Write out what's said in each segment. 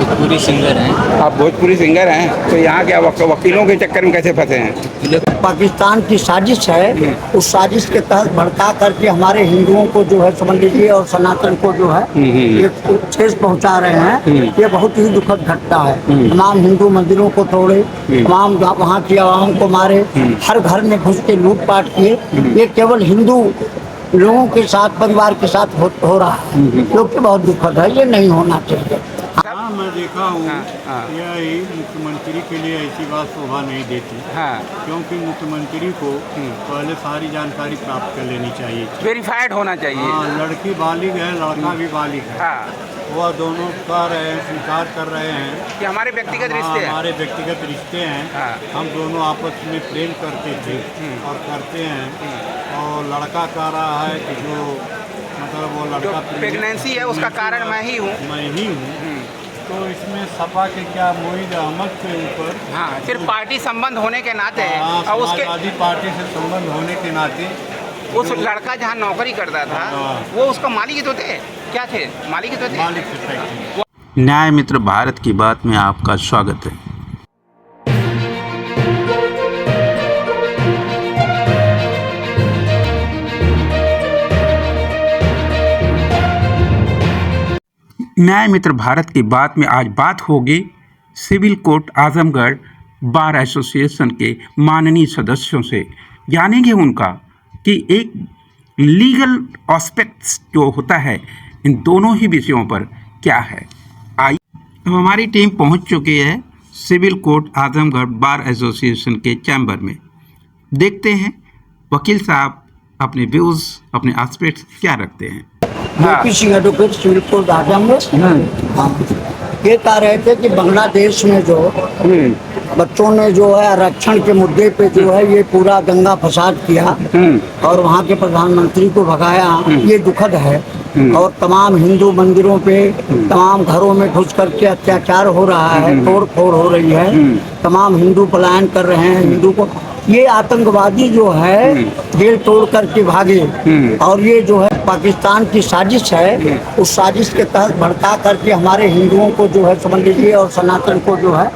Bhojpuri singer हैं। आप Bhojpuri singer हैं, तो यहाँ के वकीलों के चक्कर में कैसे फंसे हैं? पाकिस्तान की साजिश है, उस साजिश के तहत भड़का करके हमारे हिंदुओं को जो है समझ लीजिए और सनातन को जो है ये ठेस पहुंचा रहे हैं। ये बहुत ही दुखद घटना है। तमाम हिंदू मंदिरों को तोड़े, तमाम वहाँ की आवाम को मारे, हर घर में घुस के लूटपाट किए। ये केवल हिंदू लोगों के साथ, परिवार के साथ हो रहा है, जो कि बहुत दुखद है। ये नहीं होना चाहिए। हाँ, मैं देखा हूँ। यही मुख्यमंत्री के लिए ऐसी बात शोभा नहीं देती। क्योंकि मुख्यमंत्री को पहले सारी जानकारी प्राप्त कर लेनी चाहिए, वेरीफाइड होना चाहिए। लड़की बालिग है, लड़का भी बालिग है। वह दोनों कह रहे हैं, स्वीकार कर रहे हैं कि हमारे व्यक्तिगत रिश्ते हैं। हमारे व्यक्तिगत रिश्ते हैं। हम दोनों आपस में प्रेम करते थे और करते हैं। और लड़का कह रहा है कि जो मतलब वो लड़का प्रेगनेंसी है, उसका कारण मैं ही हूँ। तो इसमें सपा के क्या मोईद अहमद के ऊपर सिर्फ पार्टी संबंध होने के नाते और उसके समाजवादी पार्टी से संबंध होने के नाते उस लड़का जहाँ नौकरी करता था वो उसका मालिक ही तो थे। क्या थे? मालिक ही तो थे। मालिक से। न्याय मित्र भारत की बात में आपका स्वागत है। न्याय मित्र भारत की बात में आज बात होगी civil court Azamgarh bar association के माननीय सदस्यों से। जानेंगे उनका कि एक लीगल एस्पेक्ट्स जो होता है इन दोनों ही विषयों पर क्या है। आई अब हमारी टीम पहुंच चुकी है civil court Azamgarh bar association के चैम्बर में। देखते हैं वकील साहब अपने व्यूज़, अपने एस्पेक्ट्स क्या रखते हैं। Singh advocate civil court Azamgarh. ये कह रहे थे कि बांग्लादेश में जो बच्चों ने जो है आरक्षण के मुद्दे पे जो है ये पूरा दंगा फसाद किया और वहाँ के प्रधानमंत्री को भगाया, ये दुखद है। और तमाम हिंदू मंदिरों पे, तमाम घरों में घुस करके अत्याचार हो रहा है, तोड़ फोड़ हो रही है, तमाम हिंदू पलायन कर रहे हैं। हिंदू को ये आतंकवादी जो है जेल तोड़ करके भागे और ये जो है पाकिस्तान की साजिश है, उस साजिश के तहत भड़का करके हमारे हिंदुओं को जो है समझ लीजिए और सनातन को जो है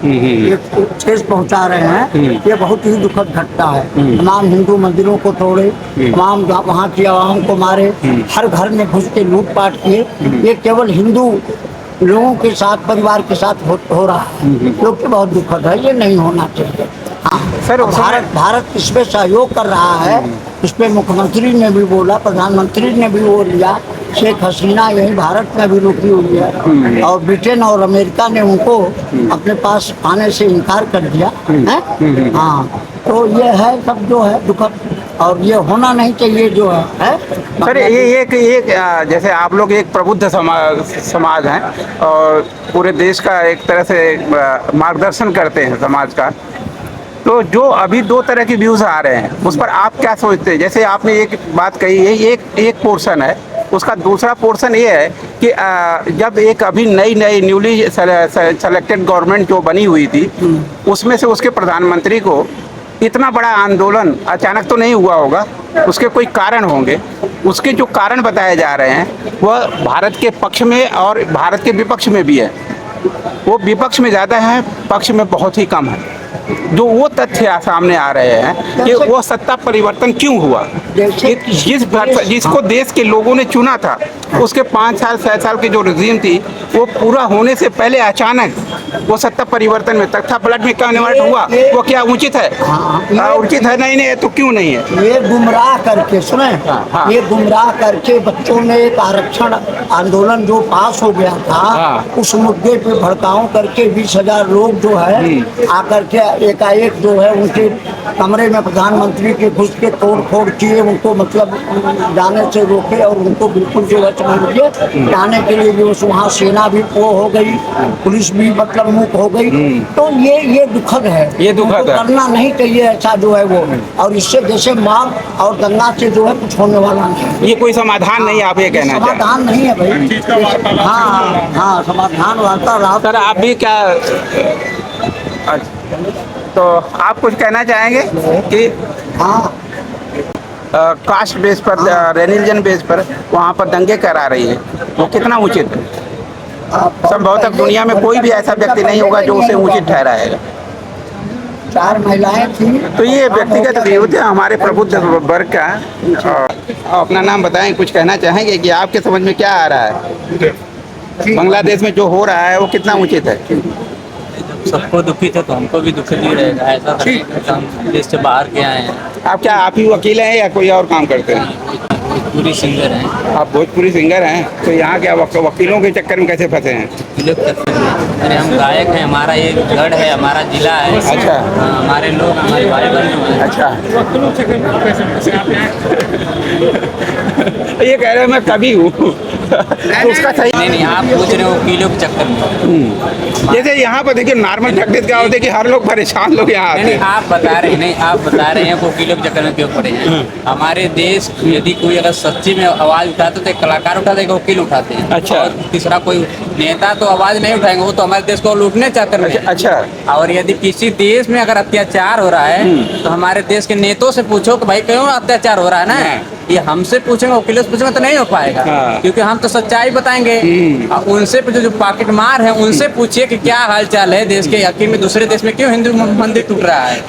ये ठेस पहुंचा रहे हैं। ये बहुत ही दुखद घटना है। तमाम हिंदू मंदिरों को तोड़े, तमाम वहाँ की आवाम को मारे, हर घर में घुस के लूटपाट किए। ये केवल हिंदू लोगों के साथ, परिवार के साथ हो रहा है, जो कि बहुत दुखद है। ये नहीं होना चाहिए। सर भारत इसमें सहयोग कर रहा है। इसमें मुख्यमंत्री ने भी बोला, प्रधानमंत्री ने भी वो लिया, शेख हसीना यही भारत में भी रुकी हुई है और ब्रिटेन और अमेरिका ने उनको अपने पास आने से इनकार कर दिया है। हाँ, तो ये है सब जो है दुखद और ये होना नहीं चाहिए जो है। सर ये एक जैसे आप लोग एक प्रबुद्ध समाज हैं और पूरे देश का एक तरह से मार्गदर्शन करते हैं समाज का, तो जो अभी दो तरह के व्यूज़ आ रहे हैं उस पर आप क्या सोचते हैं? जैसे आपने एक बात कही है, ये एक पोर्शन है। उसका दूसरा पोर्शन ये है कि जब एक अभी नई न्यूली सेलेक्टेड गवर्नमेंट जो बनी हुई थी, उसमें से उसके प्रधानमंत्री को इतना बड़ा आंदोलन अचानक तो नहीं हुआ होगा, उसके कोई कारण होंगे। उसके जो कारण बताए जा रहे हैं वह भारत के पक्ष में और भारत के विपक्ष में भी है। वो विपक्ष में ज़्यादा है, पक्ष में बहुत ही कम है। जो वो तथ्य सामने आ रहे हैं कि वो सत्ता परिवर्तन क्यों हुआ। जिसको देश के लोगों ने चुना था, उसके 5 साल 6 साल की जो रिजीम थी वो पूरा होने से पहले अचानक वो सत्ता परिवर्तन में तख्ता पलट में कन्वर्ट हुआ। वो क्या उचित है? उचित है? नहीं है तो क्यों नहीं है? ये गुमराह करके सुने, ये गुमराह करके बच्चों ने एक आरक्षण आंदोलन जो पास हो गया था, उस मुद्दे पे भड़काऊ करके 20,000 लोग जो है आकर के एकाएक जो है उनके कमरे में प्रधानमंत्री के घुस के तोड़ फोड़ किए, उनको मतलब जाने से रोके और उनको बिल्कुल जो है समझ लीजिए जाने के लिए जो वहाँ सेना भी वो हो गई, पुलिस भी मतलब मुख हो गई। तो ये दुखद है, ये दुखद है। करना नहीं चाहिए ऐसा जो है वो। और इससे जैसे मांग और दंगा से जो है कुछ होने वाला नहीं। ये कोई समाधान नहीं, आप ये कहना चाहते हैं? समाधान नहीं है भाई। हाँ, समाधान वार्ता। सर आप भी क्या तो आप कुछ कहना चाहेंगे कि कास्ट बेस पर, रिलीजन बेस पर वहाँ पर दंगे करा रही है, वो कितना उचित है? संभवतः दुनिया में कोई भी ऐसा व्यक्ति नहीं होगा जो उसे उचित ठहराएगा। 4 महिलाएं थी। तो ये व्यक्तिगत व्यू थे हमारे प्रबुद्ध वर्ग का। अपना नाम बताएं, कुछ कहना चाहेंगे कि आपके समझ में क्या आ रहा है, बांग्लादेश में जो हो रहा है वो कितना उचित है? सबको दुखित है तो हमको भी दुखित ही रहेगा। ऐसा तो नहीं कि हम देश से बाहर के आए हैं। आप ही वकील हैं या कोई और काम करते हैं? भोजपुरी सिंगर हैं। आप भोजपुरी सिंगर हैं, तो यहाँ क्या वकीलों के चक्कर में कैसे फंसे हैं? अरे हम गायक हैं, हमारा ये गढ़ है, हमारा जिला है। अच्छा। हाँ, हमारे लोग हमारे भाई बहन हैं। अच्छा। ये कह रहे हैं मैं कवि हूँ तो उसका सही नहीं, आप पूछ रहे हो वकीलों के चक्कर में। जैसे यहाँ पर देखिए नॉर्मल प्रैक्टिस क्या होती है कि हर लोग परेशान लोग यहाँ आते नहीं, हैं। आप बता रहे हैं वो वकीलों के चक्कर में क्यों पड़े हैं। हमारे देश यदि कोई अगर सच्ची में आवाज उठाते तो एक कलाकार उठाते, एक वकील उठाते हैं। अच्छा। और तीसरा कोई नेता तो आवाज नहीं उठाएंगे, वो तो हमारे देश को लूटने चक्कर में। अच्छा। और यदि किसी देश में अगर अत्याचार हो रहा है तो हमारे देश के नेताओं से पूछो कि भाई क्यों अत्याचार हो रहा है ना। ये हमसे पूछेंगे, वकीलों से पूछेंगे तो नहीं हो पाएगा। हाँ। क्योंकि हम तो सच्चाई बताएंगे। और उनसे पूछो जो पॉकेट मार है, उनसे पूछिए कि क्या हाल चाल है देश के हकीम में, दूसरे देश में क्यों हिंदू मंदिर टूट रहा है।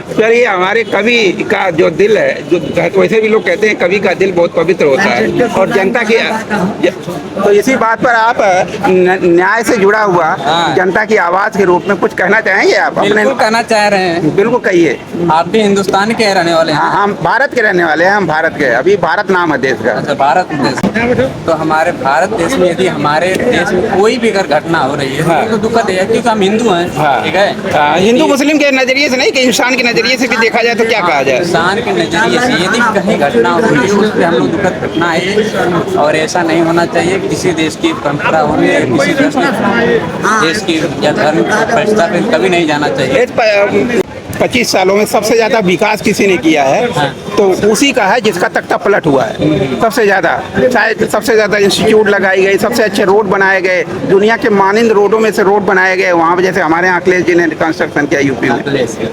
सर ये हमारे कवि का जो दिल है, जो वैसे भी लोग कहते हैं कवि का दिल बहुत पवित्र होता है और जनता की, तो इसी बात पर आप न्याय से जुड़ा हुआ हाँ। जनता की आवाज के रूप में कुछ कहना चाहेंगे आप? बिल्कुल कहना चाह रहे हैं। बिल्कुल कहिए। आप भी हिंदुस्तान के रहने वाले हैं। हाँ, हम भारत के रहने वाले हैं, हम भारत के, अभी भारत नाम है देश का। अच्छा, भारत देश। तो हमारे भारत देश में यदि हमारे देश में कोई भी अगर घटना हो रही है हाँ। तो दुखद है, क्योंकि हम हिंदू हैं। हाँ। ठीक है। हिंदू मुस्लिम के नजरिए से नहीं कि इंसान के नजरिए से भी देखा जाए तो क्या कहा जाए? इंसान के नजरिए से यदि कहीं घटना हो रही है उस पर हम लोग दुखद घटना है, और ऐसा नहीं होना चाहिए। किसी देश की परंपरा होने या किसी देश की या धर्म की परिस्थिति पे कभी नहीं जाना चाहिए। 25 सालों में सबसे ज्यादा विकास किसी ने किया है तो उसी का है जिसका तख्ता पलट हुआ है। सबसे ज्यादा, शायद सबसे ज्यादा इंस्टीट्यूट लगाई गई, सबसे अच्छे रोड बनाए गए, दुनिया के मानिंद रोडों में से रोड बनाए गए वहाँ पे, जैसे हमारे यहाँ अखिलेश जी ने कंस्ट्रक्शन किया यूपी में।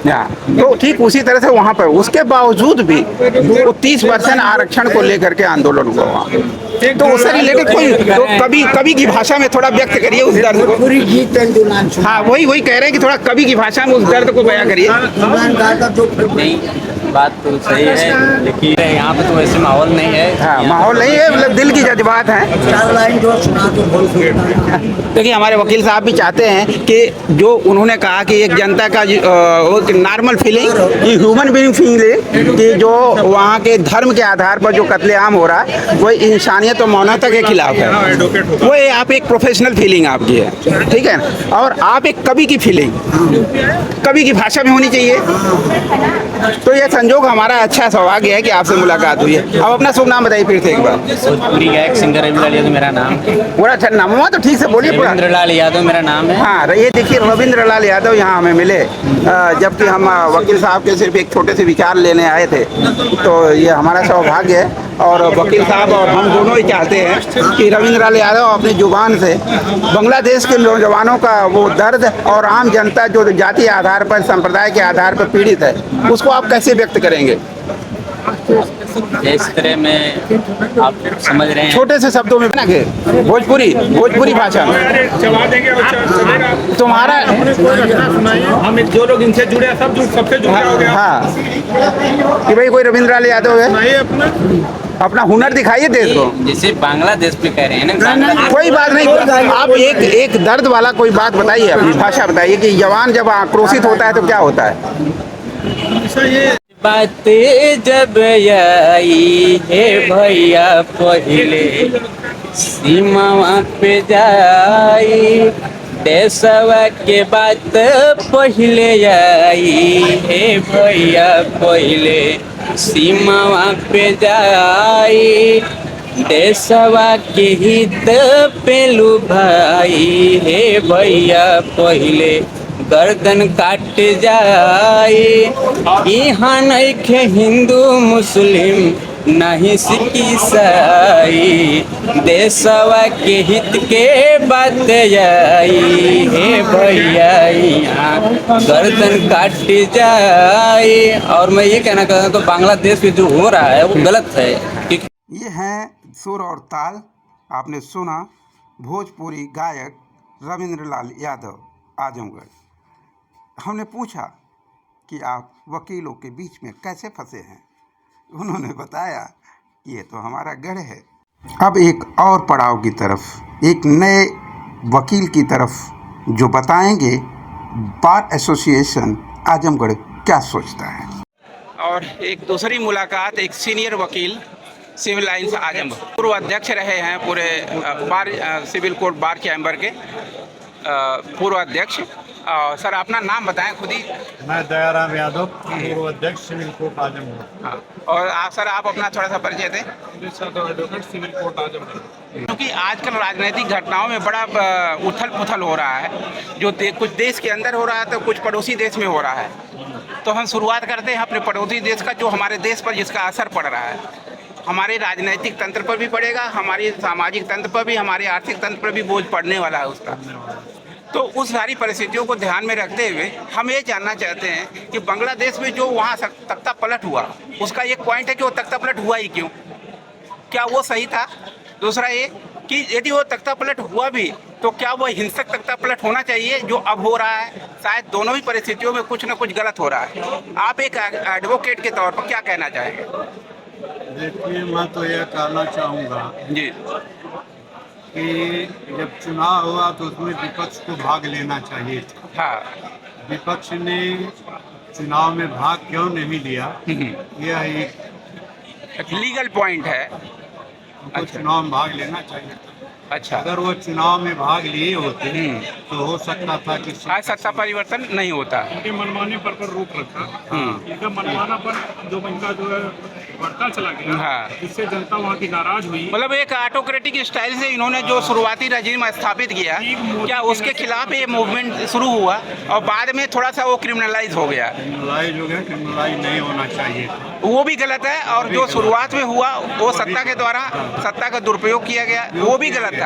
हाँ, तो ठीक उसी तरह से वहाँ पर उसके बावजूद भी वो 30% आरक्षण को लेकर के आंदोलन हुआ वहाँ। तो उससे रिलेटेड कोई तो कवि की भाषा में थोड़ा व्यक्त करिए उस दर्द को। पूरी गीत अंजुमान सुना। हाँ, वही कह रहे हैं कि थोड़ा कवि की भाषा में उस दर्द को बयां करिए। जुबान गाता जो नहीं, बात तो सही है, लेकिन यहाँ पे तो वैसे माहौल नहीं है। हाँ, माहौल नहीं है, मतलब दिल की जज्बात हैं। 4 लाइन जो सुना तो बोल सकता। देखिए हमारे वकील साहब भी चाहते हैं कि जो उन्होंने कहा कि एक जनता का नॉर्मल फीलिंग, ये ह्यूमन बीइंग फीलिंग कि जो वहाँ के धर्म के आधार पर जो कत्लेआम हो रहा है वो इंसानियत और मानवता के खिलाफ है। वो ये आप एक प्रोफेशनल फीलिंग आपकी है, ठीक है ना, और आप एक कवि की फीलिंग कवि की भाषा में होनी चाहिए। तो ये संजोग हमारा अच्छा सौभाग्य है कि आपसे मुलाकात हुई है। अब अपना शुभ नाम बताइए फिर से एक बार। भोजपुरी गायक सिंगर रविंद्र यादव मेरा नाम है। पूरा अच्छा नाम हुआ तो ठीक से बोलिए पूरा। रविंद्र लाल यादव मेरा नाम है। हाँ, ये देखिए रविंद्र लाल यादव यहाँ हमें मिले, जबकि हम वकील साहब के सिर्फ एक छोटे से विचार लेने आए थे। तो ये हमारा सौभाग्य है और वकील साहब और हम दोनों ही चाहते हैं कि रविंद्र लाल यादव अपनी जुबान से बांग्लादेश के नौजवानों का वो दर्द और आम जनता जो जाति आधार पर, संप्रदाय के आधार पर पीड़ित है, उसको आप कैसे व्यक्त करेंगे? इस तरह में आप समझ रहे हैं। छोटे से शब्दों में ना, भोजपुरी भाषा में तुम्हारा। हम जो लोग इनसे जुड़े हैं सब सबसे जुड़े हो गए। हाँ, कि भाई कोई रविंद्र लाल यादव है, अपना हुनर दिखाइए देश को। जैसे बांग्लादेश में कह रहे हैं ना, कोई बात नहीं, आप एक दर्द वाला कोई बात बताइए, अपनी भाषा बताइए कि जवान जब आक्रोशित होता है तो क्या होता है। बातें जब आई है भैया पहले सीमा पे जाई, देशवा के बात पहले आई है भैया पहले सीमा पे जाई, देशवा के हित पे लुभाई है भैया पहले गर्दन काट जाए। यहाँ नइखे हिंदू मुस्लिम नहीं सिख ईसाई, देशवा के हित के बात आई है भैया यहाँ गर्दन काट जाए। और मैं ये कहना चाहता हूँ तो बांग्लादेश में जो हो रहा है वो गलत है। ये हैं सुर और ताल, आपने सुना भोजपुरी गायक रविंद्रलाल यादव आजमगढ़। हमने पूछा कि आप वकीलों के बीच में कैसे फंसे हैं। उन्होंने बताया ये तो हमारा गढ़ है। अब एक और पड़ाव की तरफ, एक नए वकील की तरफ जो बताएंगे बार एसोसिएशन आजमगढ़ क्या सोचता है। और एक दूसरी मुलाकात एक सीनियर वकील सिविल लाइंस आजमगढ़, पूर्व अध्यक्ष रहे हैं पूरे बार सिविल कोर्ट बार चैम्बर के पूर्व अध्यक्ष। सर अपना नाम बताएं खुद ही। मैं दयाराम यादव, पूर्व अध्यक्ष सिविल कोर्ट आजमगढ़। हाँ, और सर आप अपना थोड़ा सा परिचय दें। Civil court Azamgarh. क्योंकि आजकल राजनीतिक घटनाओं में बड़ा उथल पुथल हो रहा है, जो कुछ देश के अंदर हो रहा है तो कुछ पड़ोसी देश में हो रहा है। तो हम शुरुआत करते हैं अपने पड़ोसी देश का, जो हमारे देश पर जिसका असर पड़ रहा है। हमारे राजनीतिक तंत्र पर भी पड़ेगा, हमारी सामाजिक तंत्र पर भी, हमारे आर्थिक तंत्र पर भी बोझ पड़ने वाला है उसका। तो उस सारी परिस्थितियों को ध्यान में रखते हुए हम ये जानना चाहते हैं कि बांग्लादेश में जो वहाँ तख्ता पलट हुआ, उसका एक पॉइंट है कि वो तख्ता पलट हुआ ही क्यों, क्या वो सही था। दूसरा ये कि यदि वो तख्ता पलट हुआ भी तो क्या वो हिंसक तख्ता पलट होना चाहिए जो अब हो रहा है। शायद दोनों ही परिस्थितियों में कुछ ना कुछ गलत हो रहा है। आप एक एडवोकेट के तौर पर क्या कहना चाहेंगे। देखिए, मैं तो यह कहना चाहूँगा जी कि जब चुनाव हुआ तो उसमें विपक्ष को भाग लेना चाहिए था। हाँ। विपक्ष ने चुनाव में भाग क्यों नहीं लिया, यह एक लीगल पॉइंट है। उनको चुनाव में भाग लेना चाहिए। अच्छा, अगर वो चुनाव में भाग लिए होते तो हो सकता था कि आज सत्ता परिवर्तन नहीं होता। इनके मनमाने पर रोक रखा। इनका मनमाना पर जो इनका जो है बढ़ता चला गया। हाँ। इससे जनता वहाँ की नाराज हुई। मतलब एक ऑटोक्रेटिक स्टाइल से इन्होंने जो शुरुआती रजीम स्थापित किया, क्या उसके खिलाफ ये मूवमेंट शुरू हुआ और बाद में थोड़ा सा वो क्रिमिनलाइज हो गया। क्रिमिनलाइज हो गया, क्रिमिनलाइज नहीं होना चाहिए, वो भी गलत है। और जो शुरुआत में हुआ वो सत्ता के द्वारा सत्ता का दुरुपयोग किया गया, वो भी गलत था।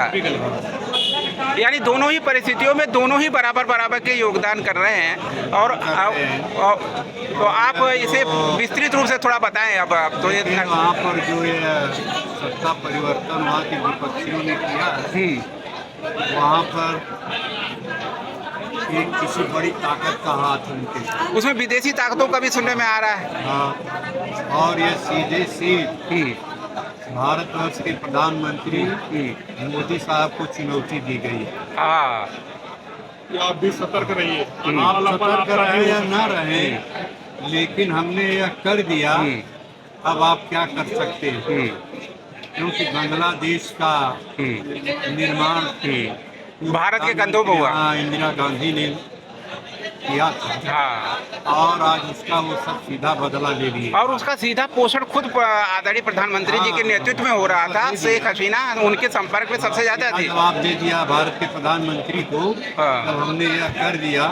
यानी दोनों ही परिस्थितियों में दोनों ही बराबर बराबर के योगदान कर रहे हैं। और तो आप इसे विस्तृत रूप से थोड़ा बताएं। अब आप तो ये वहाँ पर जो ये सत्ता परिवर्तन वहाँ के विपक्षियों ने किया है, वहाँ पर एक किसी बड़ी ताकत का हाथ उनके, उसमें विदेशी ताकतों का भी सुनने में आ रहा है। हाँ, और ये सीधे भारतवर्ष के प्रधानमंत्री मोदी साहब को चुनौती दी गई है। हाँ, आप भी सतर्क रहिए। सतर्क रहे या न रहे, लेकिन हमने यह कर दिया। अब आप क्या कर सकते हैं, क्योंकि बांग्लादेश का निर्माण भारत के कंधों पर हुआ। हाँ, इंदिरा गांधी ने किया था। हाँ, और आज उसका वो सब सीधा बदला ले लिया। और उसका सीधा पोषण खुद आदरणीय प्रधानमंत्री जी के नेतृत्व में हो रहा था। शेख हसीना उनके संपर्क में सबसे ज्यादा थी। जवाब दे दिया भारत के प्रधानमंत्री को। तब हमने यह कर दिया,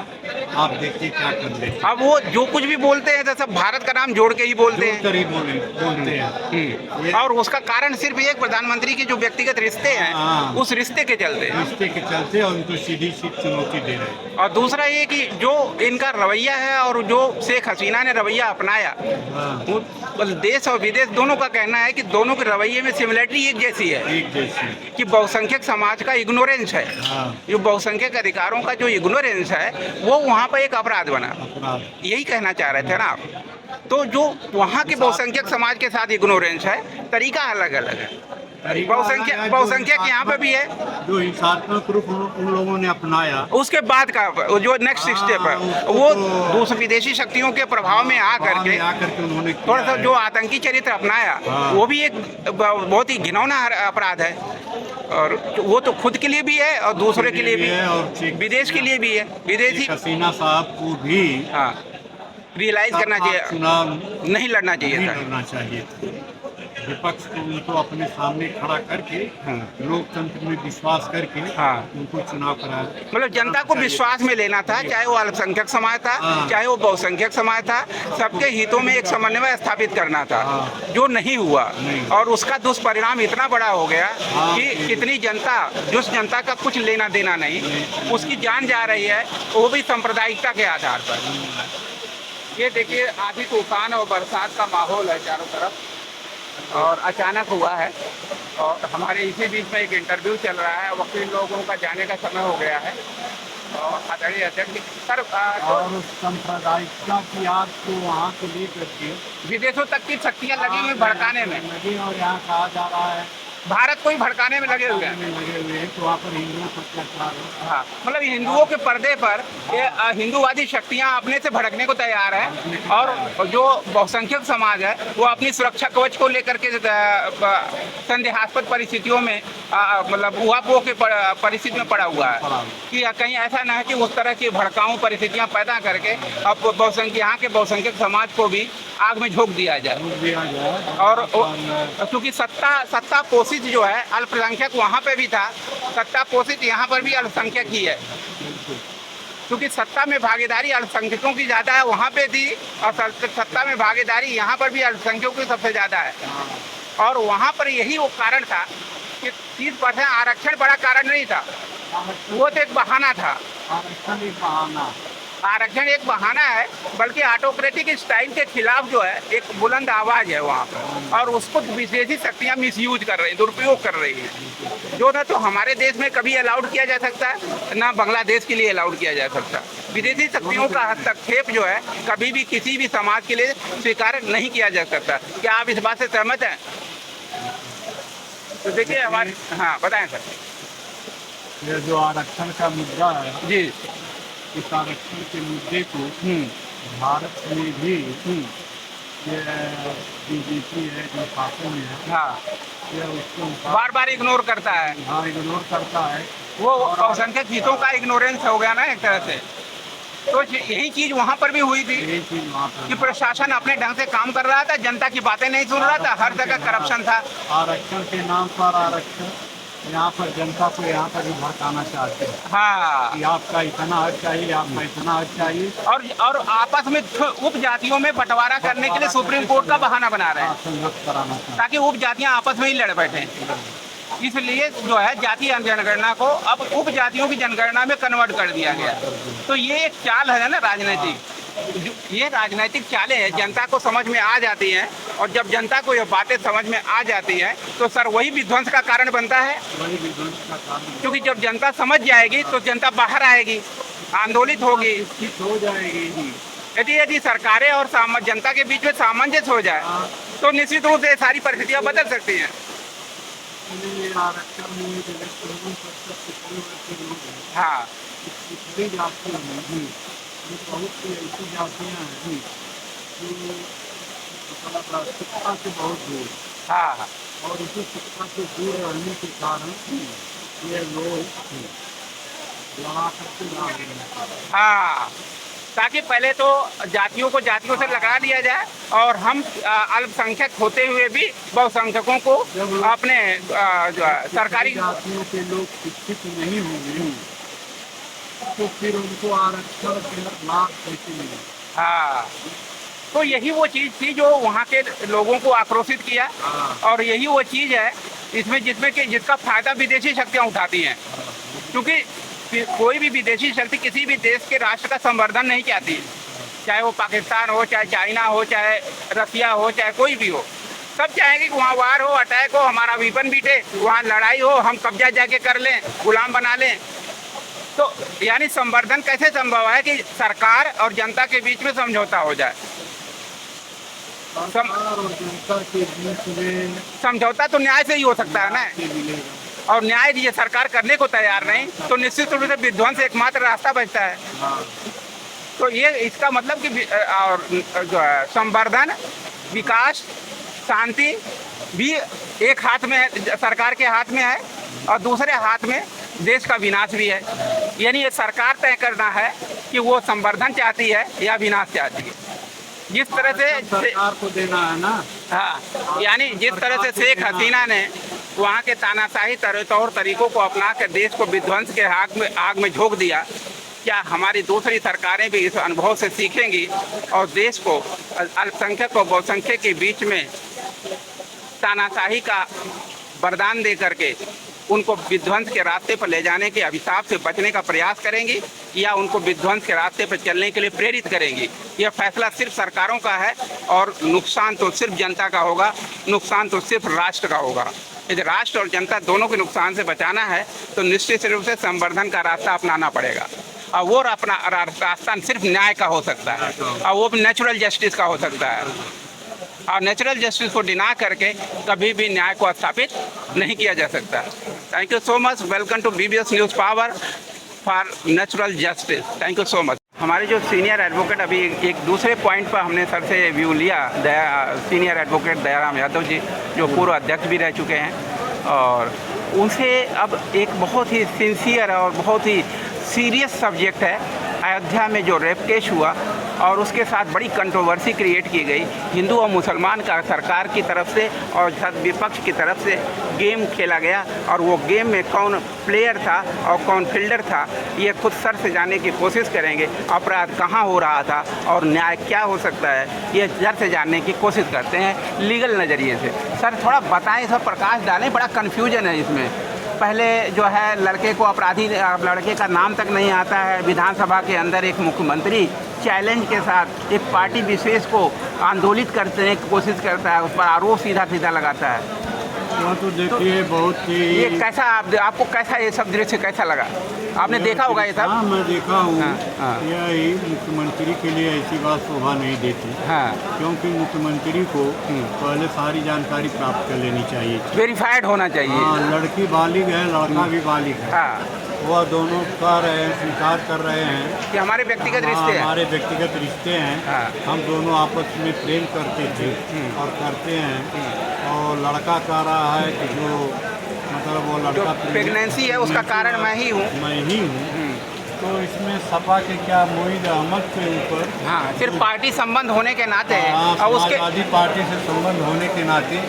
आप देखिए क्या कर ले। अब वो जो कुछ भी बोलते हैं तो सब भारत का नाम जोड़ के ही बोलते हैं। बोलते हैं। और उसका कारण सिर्फ एक प्रधानमंत्री के जो व्यक्तिगत रिश्ते हैं, उस रिश्ते के चलते और उनको सीधी चुनौती दे रहे हैं। और दूसरा ये कि जो इनका रवैया है और जो शेख हसीना ने रवैया अपनाया, वो देश और विदेश दोनों का कहना है कि दोनों के रवैये में सिमिलरिटी एक जैसी है, कि बहुसंख्यक समाज का इग्नोरेंस है। जो बहुसंख्यक अधिकारों का जो इग्नोरेंस है वो वहाँ पर एक अपराध बना। यही कहना चाह रहे थे ना आप। तो जो वहाँ के बहुसंख्यक समाज के साथ इग्नोरेंस है, तरीका अलग अलग है। बहुसंख्यक यहाँ पे भी है, जो हिंसात्मक रूप उन लोगों ने अपनाया। उसके बाद का जो नेक्स्ट स्टेप है वो दूसरी विदेशी शक्तियों के प्रभाव में आकर के उन्होंने थोड़ा सा जो आतंकी चरित्र अपनाया, वो भी एक बहुत ही घिनौना अपराध है। और वो तो खुद के लिए भी है और दूसरे के लिए भी है और विदेश के लिए भी है। विदेशी हसीना साहब को भी रियलाइज करना चाहिए, चुनाव नहीं लड़ना चाहिए था। विपक्ष को उनको अपने सामने खड़ा करके लोकतंत्र में विश्वास करके उनको चुनाव कराया। मतलब जनता को विश्वास में लेना था, चाहे वो अल्पसंख्यक समाज था, चाहे वो बहुसंख्यक समाज था, सबके हितों में एक समन्वय स्थापित करना था, जो नहीं हुआ। और उसका दुष्परिणाम इतना बड़ा हो गया कि कितनी जनता, जिस जनता का कुछ लेना देना नहीं, उसकी जान जा रही है, वो भी सांप्रदायिकता के आधार पर। ये देखिए आधी तूफान और बरसात का माहौल है चारों तरफ। और अचानक हुआ है। और हमारे इसी बीच में एक इंटरव्यू चल रहा है, वकील लोगों का जाने का समय हो गया है। और आदरणीय अध्यक्ष सर, तो और सांप्रदायिकता की आग को वहाँ से लेकर के विदेशों तक की शक्तियां लगी हुई भड़काने में, लगी, और यहाँ कहा जा रहा है भारत को ही भड़काने में लगे हुए हैं। लगे हुए हैं, तो वहाँ पर हिंदुओं पर अत्याचार हो। हाँ, मतलब हिंदुओं के पर्दे पर ये हिंदूवादी शक्तियां अपने से भड़कने को तैयार है। और जो बहुसंख्यक समाज है वो अपनी सुरक्षा कवच को लेकर के संदेहास्पद परिस्थितियों में मतलब ऊहापोह के परिस्थिति में पड़ा हुआ है कि कहीं ऐसा ना है कि उस तरह की भड़काऊ परिस्थितियां पैदा करके अब यहाँ के बहुसंख्यक समाज को भी आग में झोंक दिया जाए। और क्योंकि सत्ता पोषित जो है अल्पसंख्यक वहाँ पे भी था, सत्ता पोषित यहाँ पर भी अल्पसंख्यक ही है। क्योंकि सत्ता में भागीदारी अल्पसंख्यकों की ज़्यादा है वहाँ पे थी, और सत्ता में भागीदारी यहाँ पर भी अल्पसंख्यकों की सबसे ज़्यादा है। और वहाँ पर यही वो कारण था कि 30% आरक्षण बड़ा कारण नहीं था, वो तो एक बहाना था। आरक्षण एक बहाना है, बल्कि ऑटोक्रेटिक स्टाइल के खिलाफ जो है एक बुलंद आवाज है वहाँ पर, और उसको विदेशी शक्तियाँ मिसयूज कर रही हैं, दुरुपयोग कर रही हैं, जो ना तो हमारे देश में कभी अलाउड किया जा सकता है, ना बांग्लादेश के लिए अलाउड किया जा सकता। विदेशी शक्तियों का हस्तक्षेप जो है कभी भी किसी भी समाज के लिए स्वीकार नहीं किया जा सकता। क्या आप इस बात से सहमत हैं? तो देखिए हमारे, हाँ बताएं सर। ये जो आरक्षण का मुद्दा है जी, इस आरक्षण के मुद्दे को भारत में भी ये बीजेपी है जो शासन में है, हाँ, ये उसको बार बार इग्नोर करता है। हाँ इग्नोर करता है। वो अल्पसंख्यक हितों का इग्नोरेंस हो गया ना एक तरह से। तो यही चीज वहाँ पर भी हुई थी यही चीज वहाँ पर कि प्रशासन अपने ढंग से काम कर रहा था, जनता की बातें नहीं सुन रहा था, हर जगह करप्शन था। आरक्षण के नाम पर आरक्षण यहाँ पर जनता को यहाँ पर भी भड़काना चाहते हैं हाँ, कि आपका इतना हक चाहिए, आपका इतना हक चाहिए, और आपस में उप जातियों में बंटवारा करने के लिए सुप्रीम कोर्ट का बहाना बना रहे हैं, संघर्ष कराना चाहते हैं। ताकि उप जातियां आपस में ही लड़ बैठे। इसलिए जो है जातीय जनगणना को अब उप जातियों की जनगणना में कन्वर्ट कर दिया गया। तो ये एक चाल है ना राजनीतिक, ये राजनीतिक चालें हैं, जनता को समझ में आ जाती हैं, और जब जनता को ये बातें समझ में आ जाती हैं तो सर वही विध्वंस का कारण बनता है। वही विध्वंस का कारण क्योंकि जब जनता समझ जाएगी तो जनता बाहर आएगी, आंदोलित होगी, हो जाएगी। यदि सरकारें और जनता के बीच में सामंजस्य हो जाए तो निश्चित रूप से सारी परिस्थितियां बदल सकती हैं। आरक्षण में हाँ, पिछड़ी जातियों में बहुत सी ऐसी जातियाँ हैं जो मतलब शिक्षा से बहुत दूर, हाँ, और इसी शिक्षा से दूर रहने के कारण ये लोग लड़ा करके ला रहे हैं। हाँ, ताकि पहले तो जातियों को जातियों से लगा दिया जाए, और हम अल्पसंख्यक होते हुए भी बहुसंख्यकों को अपने जो सरकारी जातियों के लोग शिक्षित नहीं होंगे तो फिर उनको आरक्षण के लाभ कैसे मिले। हाँ, तो यही वो चीज़ थी जो वहाँ के लोगों को आक्रोशित किया, और यही वो चीज़ है जिसमें कि जिसका फायदा विदेशी शक्तियाँ उठाती हैं। क्योंकि कोई भी विदेशी शक्ति किसी भी देश के राष्ट्र का संवर्धन नहीं चाहती है, चाहे वो पाकिस्तान हो, चाहे चाइना हो, चाहे रसिया हो, चाहे कोई भी हो। सब चाहेंगे कि वहाँ वार हो, अटैक हो, हमारा वीपन बीटे, वहाँ लड़ाई हो, हम कब्जा जाके कर लें, गुलाम बना लें। तो यानी संवर्धन कैसे संभव है कि सरकार और जनता के बीच में समझौता हो जाए। समझौता तो न्याय से ही हो सकता है ना, और न्याय ये सरकार करने को तैयार नहीं, तो निश्चित रूप से विध्वंस एकमात्र रास्ता बचता है। तो ये इसका मतलब कि और जो है संवर्धन, विकास, शांति भी एक हाथ में है, सरकार के हाथ में है, और दूसरे हाथ में देश का विनाश भी है। यानी ये सरकार तय करना है कि वो संवर्धन चाहती है या विनाश चाहती है। जिस तरह से सरकार को देना है ना। हाँ, यानी जिस तरह से शेख हसीना ने वहाँ के तानाशाही तौर तरीकों को अपना कर देश को विध्वंस के आग में झोंक दिया, क्या हमारी दूसरी सरकारें भी इस अनुभव से सीखेंगी और देश को अल्पसंख्यक और बहुसंख्यक के बीच में तानाशाही का वरदान दे करके उनको विध्वंस के रास्ते पर ले जाने के अभिशाप से बचने का प्रयास करेंगी या उनको विध्वंस के रास्ते पर चलने के लिए प्रेरित करेंगी। यह फैसला सिर्फ सरकारों का है और नुकसान तो सिर्फ जनता का होगा, नुकसान तो सिर्फ राष्ट्र का होगा। यदि राष्ट्र और जनता दोनों के नुकसान से बचाना है तो निश्चित रूप से संवर्धन का रास्ता अपनाना पड़ेगा और वो अपना रास्ता सिर्फ न्याय का हो सकता है और वो भी नेचुरल जस्टिस का हो सकता है। और नेचुरल जस्टिस को डिना करके कभी भी न्याय को स्थापित नहीं किया जा सकता। Thank you so much. Welcome to BBS news power for natural justice. Thank you so much. हमारे जो सीनियर एडवोकेट अभी एक दूसरे पॉइंट पर हमने सर से व्यू लिया, सीनियर एडवोकेट दयाराम यादव जी जो पूर्व अध्यक्ष भी रह चुके हैं, और उनसे अब एक बहुत ही सिंसियर और बहुत ही सीरियस सब्जेक्ट है अयोध्या में जो रेप केस हुआ और उसके साथ बड़ी कंट्रोवर्सी क्रिएट की गई। हिंदू और मुसलमान का सरकार की तरफ से और विपक्ष की तरफ से गेम खेला गया और वो गेम में कौन प्लेयर था और कौन फील्डर था ये खुद सर से जानने की कोशिश करेंगे। अपराध कहाँ हो रहा था और न्याय क्या हो सकता है ये सर से जानने की कोशिश करते हैं लीगल नज़रिए से। सर थोड़ा बताएं, सब प्रकाश डालें, बड़ा कन्फ्यूजन है इसमें। पहले जो है लड़के को अपराधी, लड़के का नाम तक नहीं आता है, विधानसभा के अंदर एक मुख्यमंत्री चैलेंज के साथ एक पार्टी विशेष को आंदोलित करने की कोशिश करता है, उस पर आरोप सीधा सीधा लगाता है। वहाँ तो देखिए बहुत ही ये कैसा आपको कैसा ये सब दृश्य कैसा लगा? आपने देखा होगा ये सब? हाँ मैं देखा हूँ। हाँ। यह मुख्यमंत्री के लिए ऐसी बात शोभा नहीं देती। हाँ। क्योंकि मुख्यमंत्री को पहले सारी जानकारी प्राप्त कर लेनी चाहिए, वेरीफाइड होना चाहिए। हाँ, लड़की बालिग है, लड़का भी बालिग है। हाँ। वह दोनों कह रहे हैं, स्वीकार कर रहे हैं कि हमारे व्यक्तिगत हाँ, रिश्ते हैं। हमारे व्यक्तिगत रिश्ते हैं। हाँ। हम दोनों आपस में प्रेम करते थे और करते हैं। और लड़का कह रहा है कि जो मतलब वो लड़का प्रेगनेंसी है उसका कारण मैं ही हूँ। मैं ही हूँ। तो इसमें सपा के क्या मोईद अहमद के ऊपर हाँ, सिर्फ पार्टी संबंध होने के नाते और उसके समाजवादी पार्टी से संबंध होने के नाते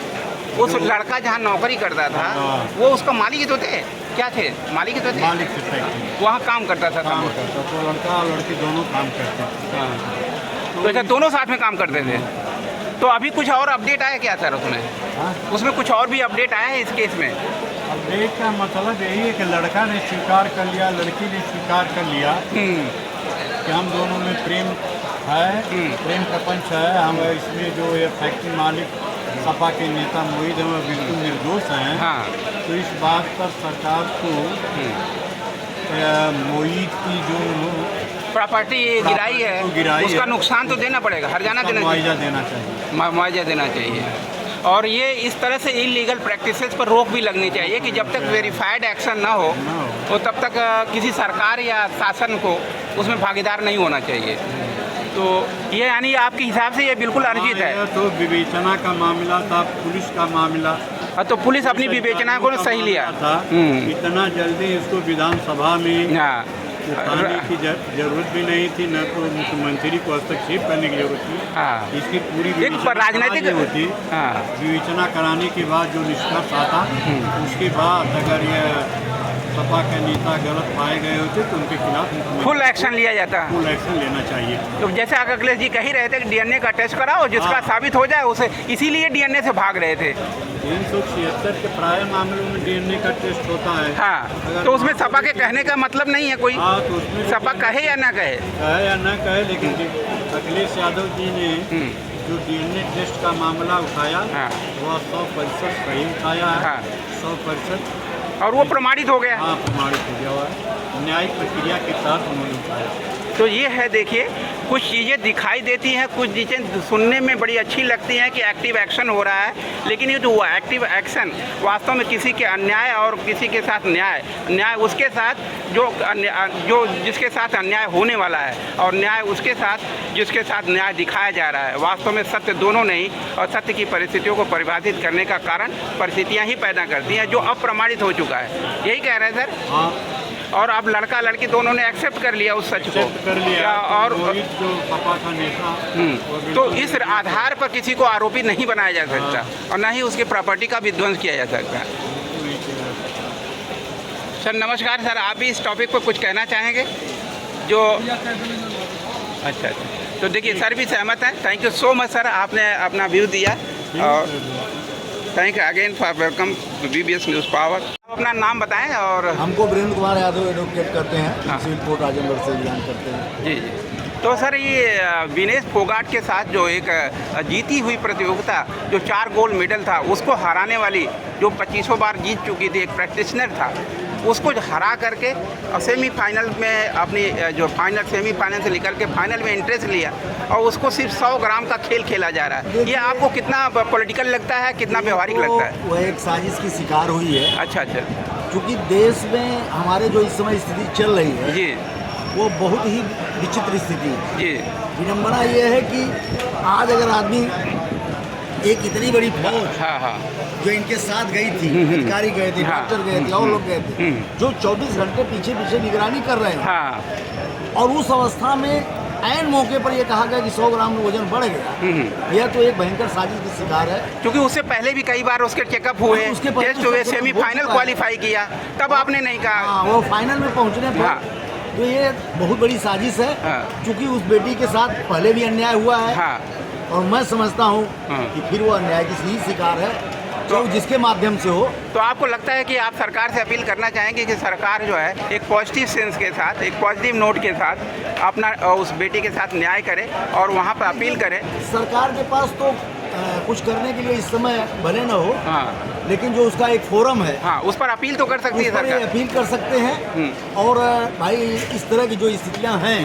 उस लड़का जहाँ नौकरी करता था हाँ। वो उसका मालिक तो थे, क्या थे? मालिक तो थे, मालिक से फैक्ट्री वहाँ काम करता था। काम करता, तो लड़का और लड़की दोनों काम करते थे। हाँ। तो ऐसा दोनों साथ में काम करते थे। तो अभी कुछ और अपडेट आया क्या सर उसमें? हाँ? उसमें कुछ और भी अपडेट आया है इस केस में? अपडेट का मतलब यही है कि लड़का ने स्वीकार कर लिया, लड़की ने स्वीकार कर लिया कि हम दोनों में प्रेम है, प्रेम का पंच है। हम इसमें जो ये फैक्ट्री मालिक सपा के नेता मोईद हैं बिल्कुल निर्दोष हैं। हाँ। तो इस बात पर सरकार को मोईद की जो प्रॉपर्टी गिराई है उसका नुकसान तो देना पड़ेगा, हर्जाना देना चाहिए, मुआवजा देना चाहिए, मुआवजा देना चाहिए। और ये इस तरह से इलीगल प्रैक्टिसेस पर रोक भी लगनी चाहिए कि जब तक वेरीफाइड एक्शन ना हो तो तब तक किसी सरकार या शासन को उसमें भागीदार नहीं होना चाहिए। तो ये यानी आपके हिसाब से ये बिल्कुल अनुचित है। तो विवेचना का मामला था, पुलिस का मामला। तो पुलिस अपनी विवेचना को सही लिया था। इतना जल्दी इसको विधानसभा में उठाने की जरूरत भी नहीं थी, न तो मुख्यमंत्री को हस्तक्षेप करने की जरूरत थी। हाँ। इसकी पूरी राजनीतिक होती। हाँ। विवेचना कराने के बाद जो निष्कर्ष आता उसके बाद अगर यह सपा के नेता गलत पाए गए होते तो उनके खिलाफ फुल एक्शन लिया जाता है। फुल एक्शन लेना चाहिए। तो जैसे अखिलेश जी कह ही रहे थे कि डीएनए का टेस्ट कराओ, जिसका साबित हो जाए उसे, इसीलिए डीएनए से भाग रहे थे। 376 के प्राय मामलों में डीएनए का टेस्ट होता है। हाँ। तो उसमें सपा के कहने का मतलब नहीं है कोई। हाँ, तो उसमें सपा कहे या ना कहे, या ना कहे, लेकिन अखिलेश यादव जी ने जो डीएनए टेस्ट का मामला उठाया वह 100% सही उठाया है। 100% और वो प्रमाणित हो गया। हाँ, प्रमाणित हो गया हुआ, न्यायिक प्रक्रिया के साथ उन्होंने उठाया। तो ये है, देखिए कुछ चीज़ें दिखाई देती हैं, कुछ चीज़ें सुनने में बड़ी अच्छी लगती हैं कि एक्टिव एक्शन हो रहा है, लेकिन ये जो एक्टिव एक्शन वास्तव में किसी के अन्याय और किसी के साथ न्याय उसके साथ जो जिसके साथ अन्याय होने वाला है और न्याय उसके साथ जिसके साथ न्याय दिखाया जा रहा है, वास्तव में सत्य दोनों नहीं। और सत्य की परिस्थितियों को परिभाषित करने का कारण परिस्थितियाँ ही पैदा करती हैं जो अप्रमाणित हो चुका है। यही कह रहे हैं सर? हाँ। और अब लड़का लड़की दोनों ने एक्सेप्ट कर लिया उस सच को, कर लिया। और जो सपा का नेता तो इस आधार पर किसी को आरोपी नहीं बनाया जा सकता और न ही उसकी प्रॉपर्टी का विध्वंस किया जा सकता। सर नमस्कार सर, आप भी इस टॉपिक पर कुछ कहना चाहेंगे? जो अच्छा, तो देखिए सर भी सहमत हैं। Thank you so much sir, आपने अपना व्यू दिया। और thank you again for welcome to BBS news power. अपना नाम बताएं और हमको वीरेंद्र कुमार यादव एडवोकेट करते हैं, हाँ। सिविल कोर्ट आजमगढ़ से बिलोंग करते हैं। जी जी। तो सर ये विनेश फोगाट के साथ जो एक जीती हुई प्रतियोगिता जो 4 गोल्ड मेडल था उसको हराने वाली जो 25 बार जीत चुकी थी एक प्रैक्टिशनर था, उसको हरा करके सेमीफाइनल में अपनी जो फाइनल सेमीफाइनल से निकल के फाइनल में इंटरेस्ट लिया और उसको सिर्फ 100 ग्राम का खेल खेला जा रहा है। ये आपको कितना पॉलिटिकल लगता है, कितना व्यवहारिक लगता है? वह एक साजिश की शिकार हुई है, अच्छा अच्छा क्योंकि देश में हमारे जो इस समय स्थिति चल रही है जी वो बहुत ही विचित्र स्थिति है। जी विडम्बना ये है कि आज अगर आदमी एक इतनी बड़ी फौज हाँ हाँ जो इनके साथ गई थी, अधिकारी गए थे, हाँ। डॉक्टर गए थे और लोग गए थे, जो 24 घंटे पीछे पीछे निगरानी कर रहे हैं, हाँ और उस अवस्था में ऐन मौके पर ये कहा गया कि 100 ग्राम में वजन बढ़ गया, यह तो एक भयंकर साजिश की शिकार है। क्योंकि उससे पहले भी कई बार उसके चेकअप हुए, उसके पहले टेस्ट हुए, उसका सेमीफाइनल बहुत क्वालिफाई किया, तब आपने नहीं कहा। हाँ, वो फाइनल में पहुंचने पर हाँ। तो ये बहुत बड़ी साजिश है, हाँ। क्योंकि उस बेटी के साथ पहले भी अन्याय हुआ है, हाँ और मैं समझता हूँ हाँ। कि फिर वो अन्याय की ही शिकार है, तो जिसके माध्यम से हो। तो आपको लगता है कि आप सरकार से अपील करना चाहेंगे कि सरकार जो है एक पॉजिटिव सेंस के साथ, एक पॉजिटिव नोट के साथ अपना उस बेटी के साथ न्याय करे और वहाँ पर अपील करे? सरकार के पास तो कुछ करने के लिए इस समय भले न हो, हाँ लेकिन जो उसका एक फोरम है हाँ उस पर अपील तो कर सकती है उस पर ये सरकार। अपील कर सकते हैं। और भाई इस तरह की जो स्थितियां हैं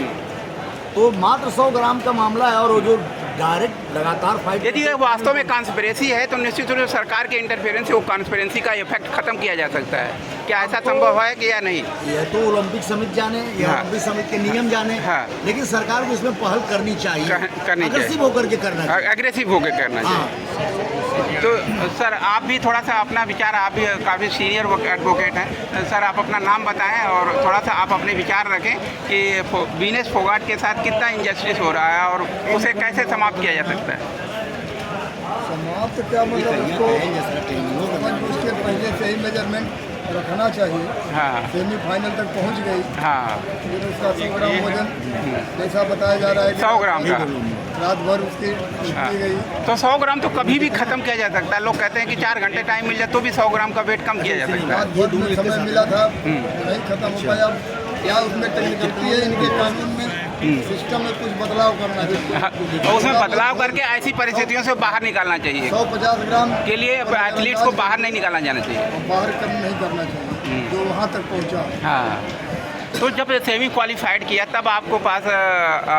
तो मात्र 100 ग्राम का मामला है, और वो जो डायरेक्ट लगातार फाइट, यदि ये वास्तव में कॉन्स्पिरेसी है तो निश्चित रूप से सरकार के इंटरफेरेंस से वो कॉन्स्पिरेसी का इफेक्ट खत्म किया जा सकता है। क्या ऐसा संभव है कि या नहीं? यह तो ओलंपिक समिति जाने या हाँ। ओलंपिक समिति के नियम जाने, हाँ। लेकिन सरकार को इसमें पहल करनी चाहिए, करनी चाहिए। अग्रेसिव होकर के करना चाहिए। एग्रेसिव होकर करना चाहिए। हाँ। तो सर आप भी थोड़ा सा अपना विचार, आप भी काफ़ी सीनियर एडवोकेट हैं सर, आप अपना नाम बताएं और थोड़ा सा आप अपने विचार रखें कि विनेश फोगाट के साथ कितना इंजस्टिस हो रहा है और उसे कैसे समाप्त किया जा सकता है? समाप्त क्या मतलब उसके पहले से ही मेजरमेंट रखना चाहिए। हाँ सेमीफाइनल तक पहुंच गई, हाँ फिर उसका 100 ग्राम वजन जैसा बताया जा रहा है कि 100 ग्राम का रात भर उसकी हाँ। की गई। तो 100 ग्राम तो कभी भी खत्म किया जा सकता है। लोग कहते हैं कि 4 घंटे टाइम मिल जाए तो भी 100 ग्राम का वेट कम किया जा सकता है। रात भर में समय मिला था, नहीं खत्म हो पाया। क्या उसमें टेक्निकलिटी है इनके कानून में, सिस्टम में कुछ बदलाव करना चाहिए और उसमें बदलाव करके ऐसी परिस्थितियों से बाहर निकालना चाहिए 150 ग्राम के लिए एथलीट्स को बाहर नहीं निकालना जाना चाहिए। बाहर कम नहीं करना चाहिए जो वहाँ तक पहुँचा। हाँ तो जब सेमी क्वालिफाइड किया तब आपको पास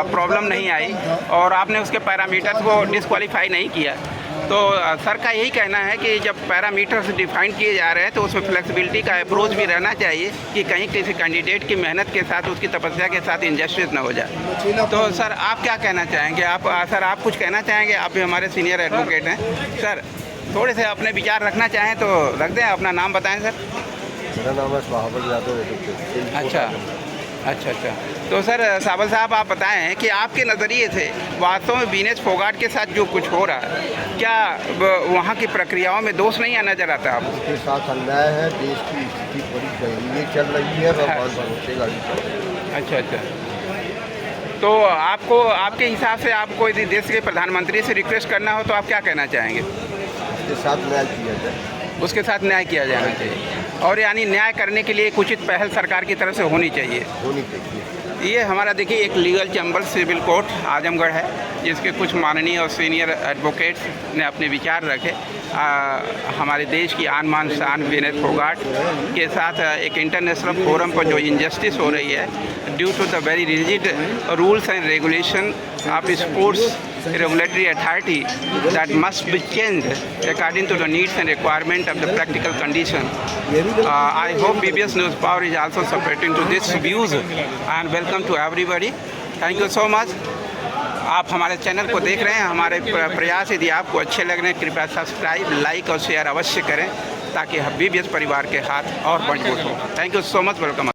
प्रॉब्लम नहीं आई और आपने उसके पैरामीटर्स को डिसक्वालीफाई नहीं किया। तो सर का यही कहना है कि जब पैरामीटर्स डिफाइन किए जा रहे हैं तो उसमें फ्लेक्सिबिलिटी का अप्रोच भी रहना चाहिए कि कहीं किसी कैंडिडेट की मेहनत के साथ, उसकी तपस्या के साथ इंजस्टिस ना हो जाए। तो सर आप क्या कहना चाहेंगे? आप सर आप कुछ कहना चाहेंगे? आप भी हमारे सीनियर एडवोकेट हैं सर, थोड़े से अपने विचार रखना चाहें तो रख दें। अपना नाम बताएं सर। मेरा नाम है शाहबल यादव। अच्छा अच्छा अच्छा। तो सर साबल साहब आप बताएं कि आपके नज़रिए से वास्तव में विनेश फोगाट के साथ जो कुछ हो रहा है, क्या वहाँ की प्रक्रियाओं में दोष नहीं नजर आता है आपको? उसके साथ अन्याय है, देश की स्थिति बड़ी दयनीय चल रही है, भगवान भरोसे गाड़ी चल रही है। अच्छा अच्छा। तो आपको आपके हिसाब से आपको यदि देश के प्रधानमंत्री से रिक्वेस्ट करना हो तो आप क्या कहना चाहेंगे? उसके साथ न्याय किया जाए। उसके साथ न्याय किया जाना चाहिए और यानी न्याय करने के लिए एक उचित पहल सरकार की तरफ से होनी चाहिए। चाहिए। ये हमारा देखिए एक legal chamber civil court Azamgarh है, जिसके कुछ माननीय और सीनियर एडवोकेट्स ने अपने विचार रखे। हमारे देश की आन मान शान विनेश फोगाट के साथ एक इंटरनेशनल फोरम पर जो इंजस्टिस हो रही है due to the very rigid rules and regulation of sports regulatory authority that must be changed according to the needs and requirement of the practical condition. I hope BBS News Power is also supporting to this views and welcome to everybody. Thank you so much. आप हमारे channel को देख रहे हैं। हमारे प्रयास यदि आपको अच्छे लग रहे हैं कृपया सब्सक्राइब, लाइक और शेयर अवश्य करें ताकि BBS परिवार के हाथ और मजबूत हो। Thank you so much. Welcome.